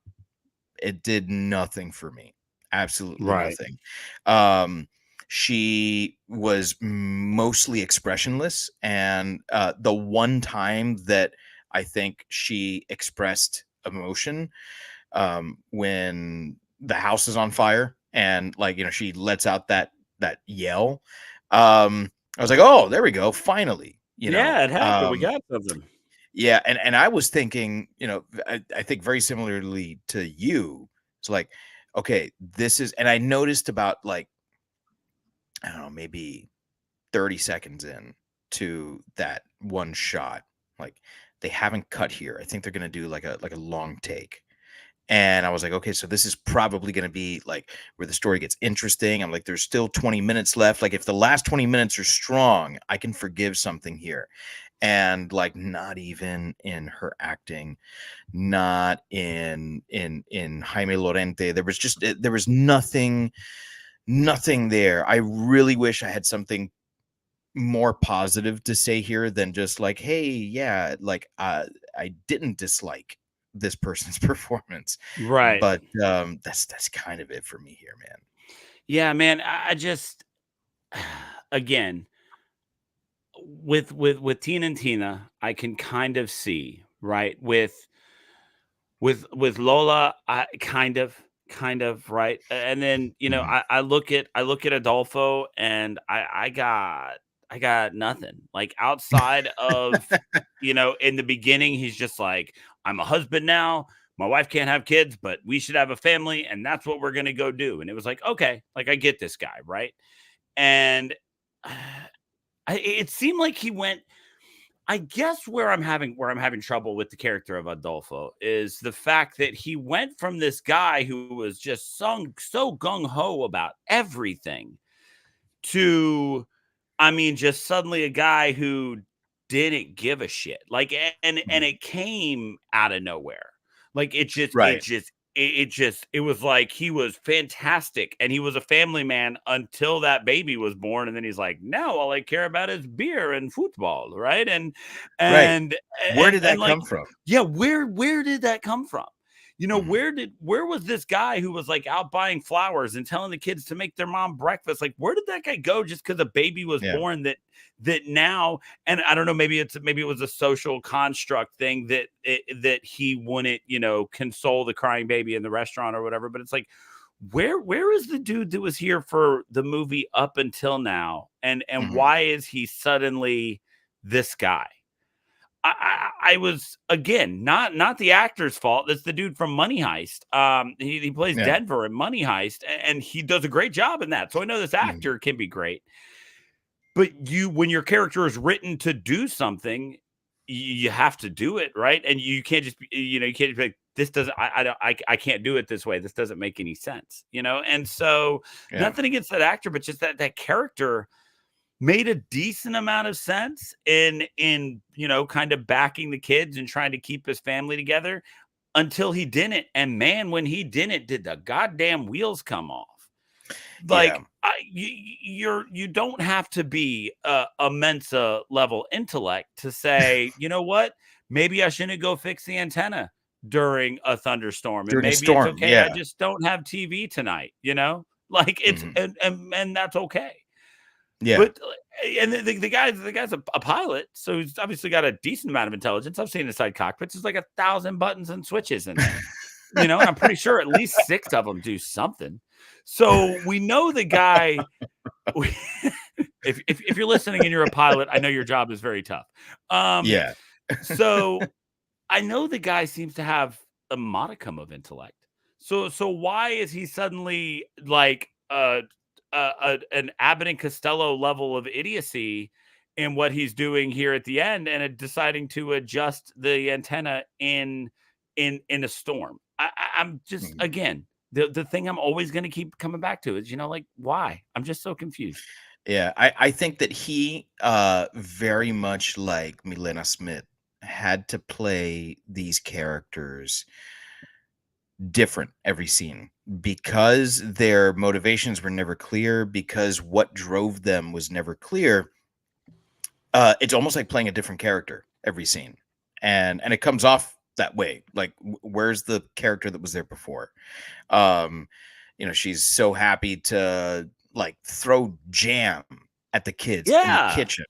It did nothing for me. Absolutely nothing. She was mostly expressionless, and the one time that I think she expressed emotion, when the house is on fire and like, she lets out that yell. I was like, oh, there we go, finally. It happened. We got something. Yeah, and I was thinking, I think very similarly to you. It's like, okay, this is, and I noticed about like, I don't know, maybe 30 seconds in to that one shot, like they haven't cut here. I think they're gonna do like a long take. And I was like, okay, so this is probably going to be like where the story gets interesting. I'm like, there's still 20 minutes left. Like if the last 20 minutes are strong, I can forgive something here. And like, not even in her acting, not in Jaime Lorente. There was nothing there. I really wish I had something more positive to say here than just like, hey, yeah, like I didn't dislike this person's performance, right? But that's kind of it for me here, man. Yeah, man. I just, again, with Tina, I can kind of see, right, with Lola, I kind of right, and then I look at Adolfo, and I got nothing, like outside of in the beginning he's just like, I'm a husband now, my wife can't have kids, but we should have a family, and that's what we're gonna go do. And it was like, okay, like I get this guy, right? And it seemed like he went, I guess where I'm having trouble with the character of Adolfo is the fact that he went from this guy who was just so gung-ho about everything to, I mean, just suddenly a guy who didn't give a shit. Like, and it came out of nowhere. Like it was like he was fantastic and he was a family man until that baby was born, and then he's like, now all I care about is beer and football, right? And where did that come from? Yeah, where did that come from? Where was this guy who was like out buying flowers and telling the kids to make their mom breakfast? Like, where did that guy go just because a baby was born that now, and I don't know, maybe it was a social construct thing that he wouldn't, console the crying baby in the restaurant or whatever. But it's like, where is the dude that was here for the movie up until now? And why is he suddenly this guy? I was, again, not the actor's fault. That's the dude from Money Heist. He plays Denver in Money Heist, and he does a great job in that. So I know this actor can be great. But when your character is written to do something, you have to do it, right? And you can't just, you can't just be like, this doesn't, I can't do it this way. This doesn't make any sense, And so nothing against that actor, but just that character made a decent amount of sense in kind of backing the kids and trying to keep his family together until he didn't. And man, when he didn't, did the goddamn wheels come off? Like, you don't have to be a Mensa level intellect to say, you know what, maybe I shouldn't go fix the antenna during a thunderstorm. And maybe it's okay. I just don't have TV tonight, like it's, and that's okay. Yeah. But and the guy's a pilot, so he's obviously got a decent amount of intelligence. I've seen inside cockpits. There's like 1,000 buttons and switches in there, and I'm pretty sure at least 6 of them do something. So we know the guy. If you're listening and you're a pilot, I know your job is very tough. Yeah. So I know the guy seems to have a modicum of intellect. So why is he suddenly like an Abbott and Costello level of idiocy in what he's doing here at the end, and deciding to adjust the antenna in a storm? I'm just again the thing I'm always going to keep coming back to is like why? I'm just so confused. Yeah, I think that he very much like Milena Smith had to play these characters different every scene because their motivations were never clear, because what drove them was never clear. It's almost like playing a different character every scene, and it comes off that way. Like, where's the character that was there before? She's so happy to like throw jam at the kids in the kitchen,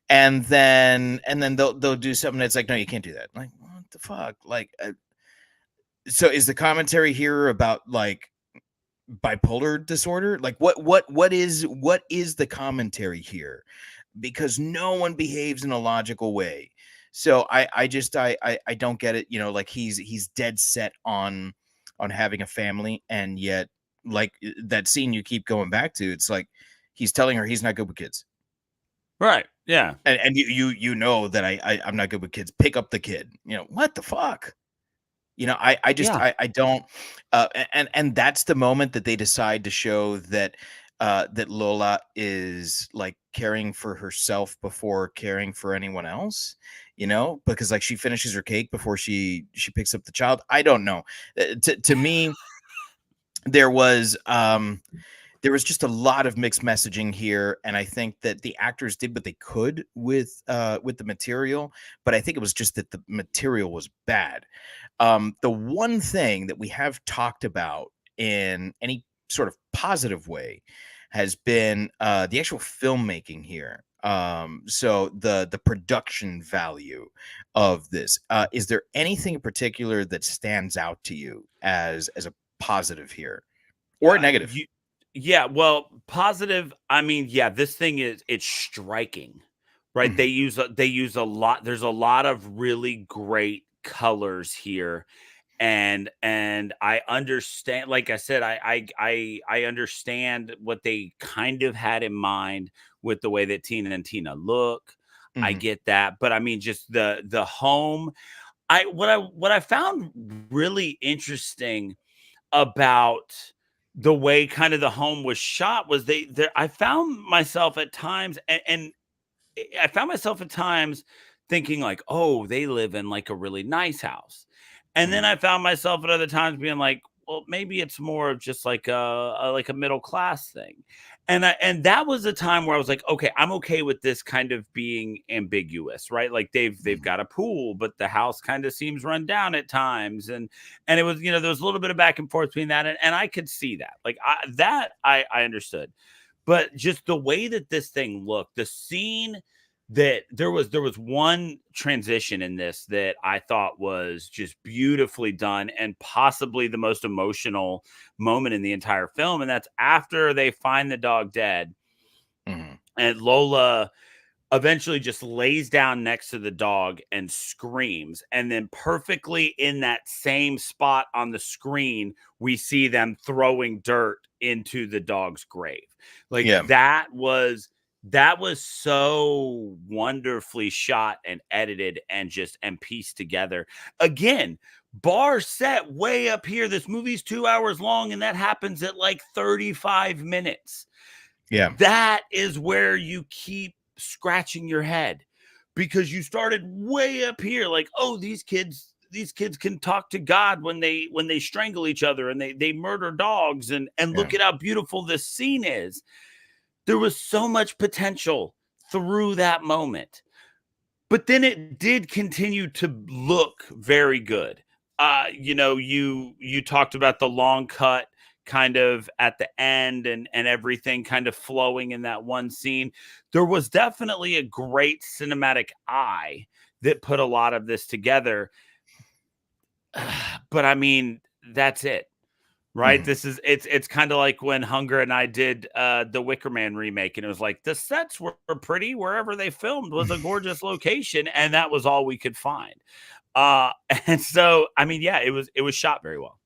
and then they'll do something that's like, no, you can't do that. Like, what the fuck? Like, so is the commentary here about like bipolar disorder? Like, what is the commentary here? Because no one behaves in a logical way. So I just don't get it. Like he's dead set on having a family, and yet like that scene you keep going back to, it's like he's telling her he's not good with kids. Right. Yeah. And you know that I'm not good with kids. Pick up the kid. What the fuck? I don't. And that's the moment that they decide to show that that Lola is like caring for herself before caring for anyone else. Because like she finishes her cake before she picks up the child. I don't know. To me, there was just a lot of mixed messaging here, and I think that the actors did what they could with the material, but I think it was just that the material was bad. The one thing that we have talked about in any sort of positive way has been the actual filmmaking here. So the production value of this. Is there anything in particular that stands out to you as a positive here, or a negative? Yeah, well, positive. I mean, yeah, this thing it's striking, right? Mm-hmm. They use a lot. There's a lot of really great colors here, and I understand. Like I said, I understand what they kind of had in mind with the way that Tina and Tina look. Mm-hmm. I get that, but I mean, just the home. What I found really interesting about the way kind of the home was shot was I found myself at times and I found myself at times thinking like, oh, they live in like a really nice house. And then I found myself at other times being like, well, maybe it's more of just like a middle class thing. And that was a time where I was like, okay, I'm okay with this kind of being ambiguous, right? Like they've got a pool, but the house kind of seems run down at times. And it was, there was a little bit of back and forth between that. And I could see that. Like I understood. But just the way that this thing looked, the scene that there was one transition in this that I thought was just beautifully done and possibly the most emotional moment in the entire film. And that's after they find the dog dead. Mm-hmm. And Lola eventually just lays down next to the dog and screams. And then perfectly in that same spot on the screen, we see them throwing dirt into the dog's grave. Like that was so wonderfully shot and edited and pieced together. Again, bar set way up here. This movie's 2 hours long, and that happens at like 35 minutes. Yeah. That is where you keep scratching your head, because you started way up here like, oh, these kids can talk to God when they strangle each other and they murder dogs, and look at how beautiful this scene is. There was so much potential through that moment, but then it did continue to look very good. You talked about the long cut kind of at the end and everything kind of flowing in that one scene. There was definitely a great cinematic eye that put a lot of this together. But I mean, that's it. Right. It's kind of like when Hunger and I did the Wicker Man remake, and it was like the sets were pretty wherever they filmed was a gorgeous location, and that was all we could find. And so I mean, yeah, it was shot very well.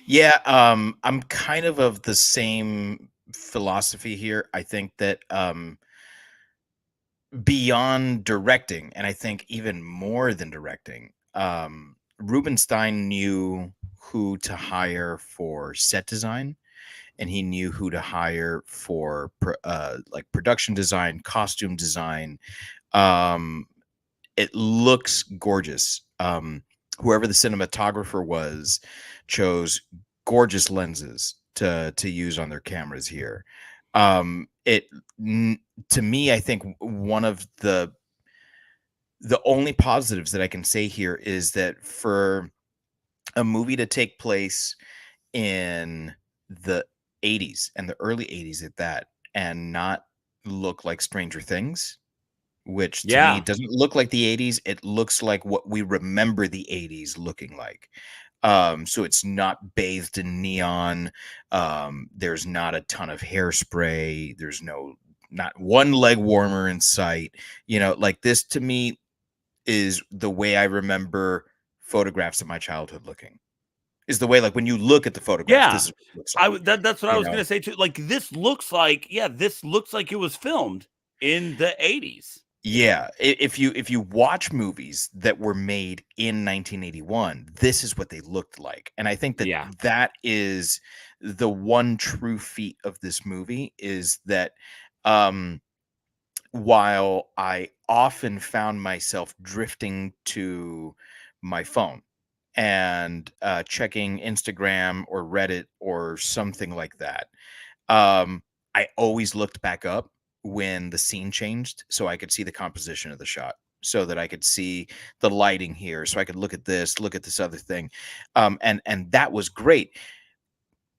Yeah, I'm kind of the same philosophy here. I think that beyond directing, and I think even more than directing, Rubenstein knew who to hire for set design, and he knew who to hire for like production design, costume design. It looks gorgeous. Whoever the cinematographer was chose gorgeous lenses to use on their cameras here. To me, I think one of the only positives that I can say here is that for a movie to take place in the 80s and the early 80s at that, and not look like Stranger Things, which to me doesn't look like the 80s. It looks like what we remember the 80s looking like. So it's not bathed in neon. There's not a ton of hairspray. There's not one leg warmer in sight. Like this to me is the way I remember photographs of my childhood looking. Is the way, like, when you look at the photographs, this is what it looks like. That's what I was going to say too. Like this looks like it was filmed in the 80s. Yeah, if you watch movies that were made in 1981, this is what they looked like. And I think that that is the one true feat of this movie, is that while I often found myself drifting to my phone and checking Instagram or Reddit or something like that, I always looked back up when the scene changed so I could see the composition of the shot, so that I could see the lighting here, so I could look at this other thing. And that was great.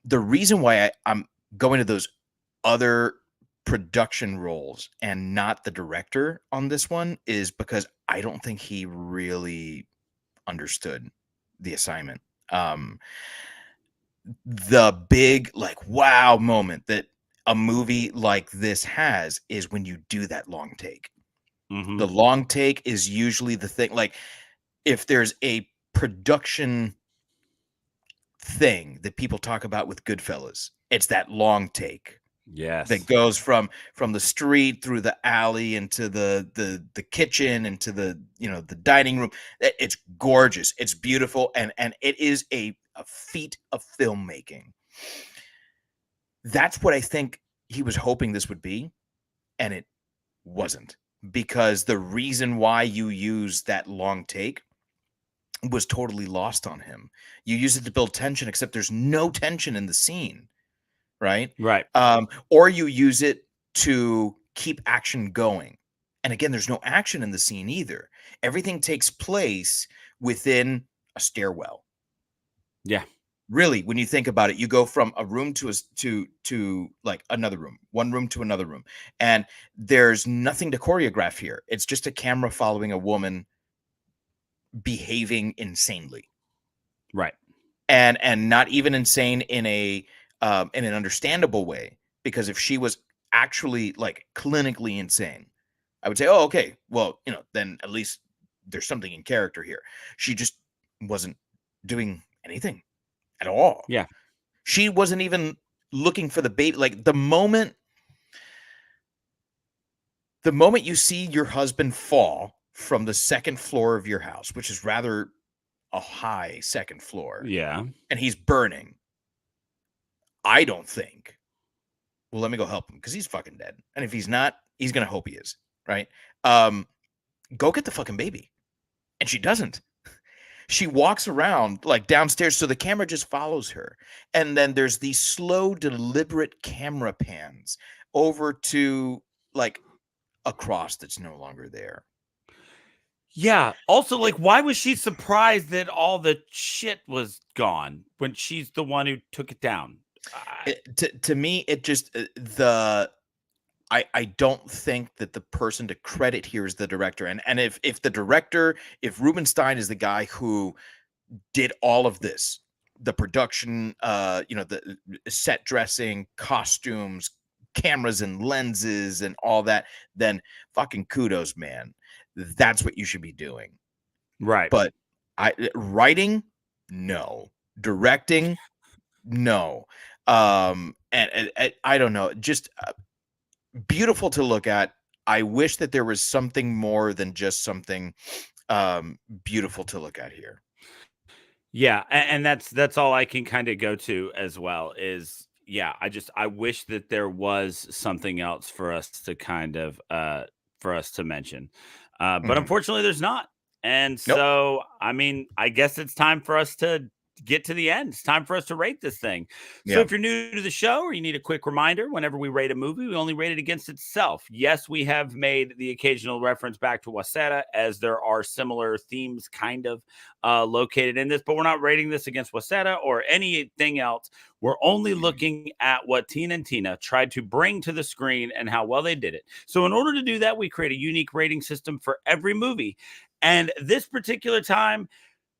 The reason why I'm going to those other production roles and not the director on this one is because I don't think he really understood the assignment. The big, like, wow moment that a movie like this has is when you do that long take. The long take is usually the thing. Like, if there's a production thing that people talk about with Goodfellas, it's that long take. Yes. That goes from the street through the alley into the kitchen, into the the dining room. It's gorgeous. It's beautiful, and it is a feat of filmmaking. That's what I think he was hoping this would be, and it wasn't, because the reason why you use that long take was totally lost on him. You use it to build tension, except there's no tension in the scene. Right. Or you use it to keep action going. And again, there's no action in the scene either. Everything takes place within a stairwell. Yeah. Really, when you think about it, you go from a room to like another room, one room to another room. And there's nothing to choreograph here. It's just a camera following a woman behaving insanely. Right. And not even insane in an understandable way, because if she was actually like clinically insane, I would say, oh, okay, well, then at least there's something in character here. She just wasn't doing anything at all. Yeah. She wasn't even looking for the baby. Like the moment you see your husband fall from the second floor of your house, which is rather a high second floor. Yeah. And he's burning. I don't think, well, let me go help him, because he's fucking dead. And if he's not, he's going to hope he is, right? Go get the fucking baby. And she doesn't. She walks around like downstairs, so the camera just follows her. And then there's these slow, deliberate camera pans over to like a cross that's no longer there. Yeah. Also, like, why was she surprised that all the shit was gone when she's the one who took it down? To me, it just I don't think that the person to credit here is the director. And if the director, if Rubenstein is the guy who did all of this, the production, the set dressing, costumes, cameras and lenses and all that, then fucking kudos, man. That's what you should be doing. Right. But writing, no. Directing, no. And I don't know, just beautiful to look at. I wish that there was something more than just something beautiful to look at here. Yeah, and that's all I can kind of go to as well is I wish that there was something else for us to kind of for us to mention. But unfortunately there's not. And Nope. so I mean, I guess it's time for us to get to the end. It's time for us to rate this thing. So Yeah. if you're new to the show or you need a quick reminder, whenever we rate a movie, we only rate it against itself. Yes, we have made the occasional reference back to Waseda, as there are similar themes kind of located in this, but we're not rating this against Waseda or anything else. We're only looking at what Tina and Tina tried to bring to the screen and how well they did it. So in order to do that, we create a unique rating system for every movie. And this particular time,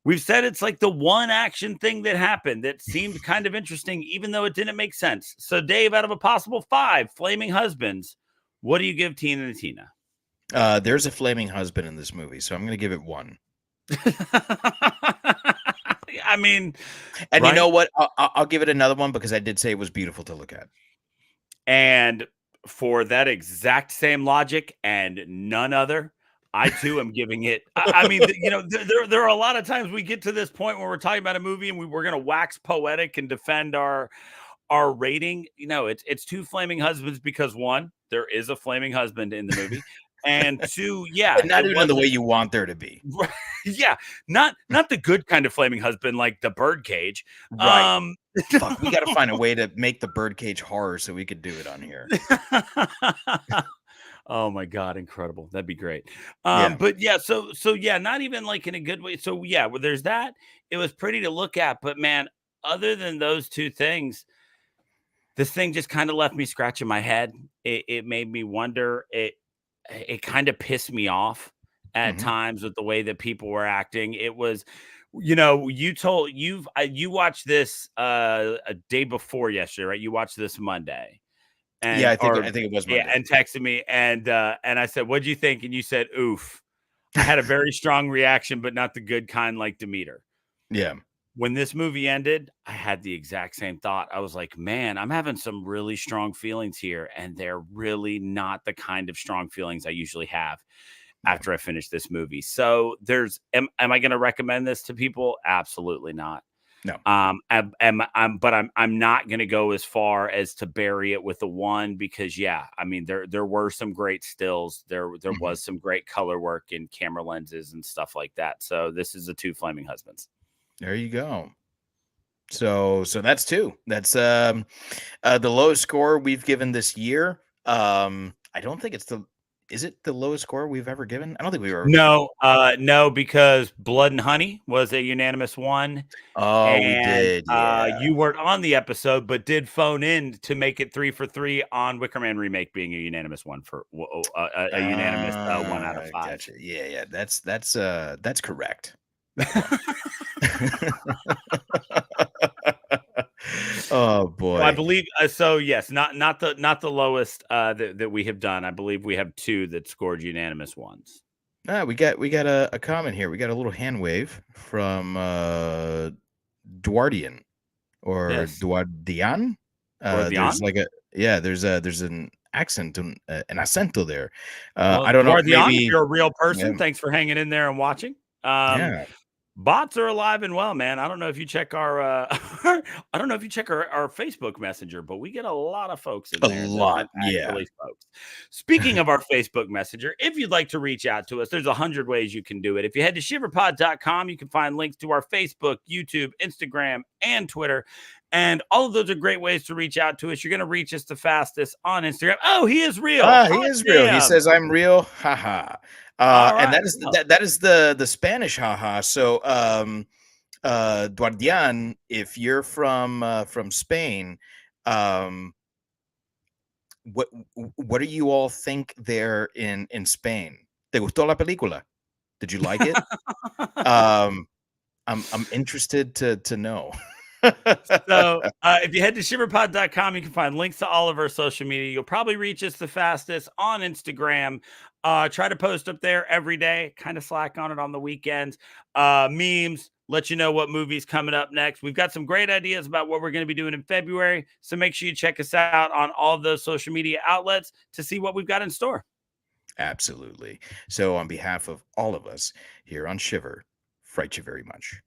we've said it's like the one action thing that happened that seemed kind of interesting, even though it didn't make sense. So, Dave, out of a possible 5 flaming husbands, what do you give Tina and Tina? There's a flaming husband in this movie, so I'm going to give it 1. I mean, and right? You know what? I'll give it another 1 because I did say it was beautiful to look at. And for that exact same logic and none other, I too am giving it. I mean, there are a lot of times we get to this point where we're talking about a movie and we're going to wax poetic and defend our rating. It's 2 flaming husbands because 1, there is a flaming husband in the movie, and 2, not even the way you want there to be. Yeah, not the good kind of flaming husband like the birdcage. Right. Fuck, we got to find a way to make the birdcage horror so we could do it on here. Oh my God, incredible. That'd be great. But so not even like in a good way. So well, there's that. It was pretty to look at, but man, other than those 2 things, this thing just kind of left me scratching my head. It made me wonder. It kind of pissed me off at times with the way that people were acting. It was, you watched this a day before yesterday, right? You watched this Monday. And, I think it was Monday. Yeah, and texted me and I said, "What'd you think?" And you said, "Oof." I had a very strong reaction, but not the good kind like Demeter. Yeah. When this movie ended, I had the exact same thought. I was like, man, I'm having some really strong feelings here, and they're really not the kind of strong feelings I usually have after I finish this movie. So am I going to recommend this to people? Absolutely not. No. But I'm not going to go as far as to bury it with a 1 because I mean there were some great stills. There was some great color work in camera lenses and stuff like that. So this is a 2 flaming husbands. There you go. So that's 2. That's the lowest score we've given this year. I don't think is it the lowest score we've ever given? I don't think we've ever. No, because Blood and Honey was a unanimous 1. Oh, we did. Yeah. You weren't on the episode, but did phone in to make it 3 for 3 on Wicker Man Remake being a unanimous 1 for a unanimous 1 out of 5. Gotcha. Yeah. That's correct. Oh boy. I believe so. Yes, not the lowest that we have done. I believe we have 2 that scored unanimous 1s. We got a comment here. We got a little hand wave from Duardian or Duardian. There's like there's an accent, an acento there. I don't know. Maybe if you're a real person. Thanks for hanging in there and watching. Bots are alive and well, man. I don't know if you check our Facebook Messenger, but we get a lot of folks in there. A lot, folks. Speaking of our Facebook Messenger, if you'd like to reach out to us, there's 100 ways you can do it. If you head to shiverpod.com, you can find links to our Facebook, YouTube, Instagram, and Twitter. And all of those are great ways to reach out to us. You're going to reach us the fastest on Instagram. Oh, he is real. He is real. He says, "I'm real." Haha. Right. And that is the Spanish haha. So Duardian, if you're from Spain, Um, what what do you all think there in Spain? ¿Te gustó la película? Did you like it? Um, I'm interested to know. So if you head to shiverpod.com, you can find links to all of our social media. You'll probably reach us the fastest on Instagram. Try to post up there every day, kind of slack on it on the weekends. Memes, let you know what movie's coming up next. We've got some great ideas about what we're going to be doing in February. So make sure you check us out on all of those social media outlets to see what we've got in store. Absolutely. So on behalf of all of us here on Shiver, fright you very much.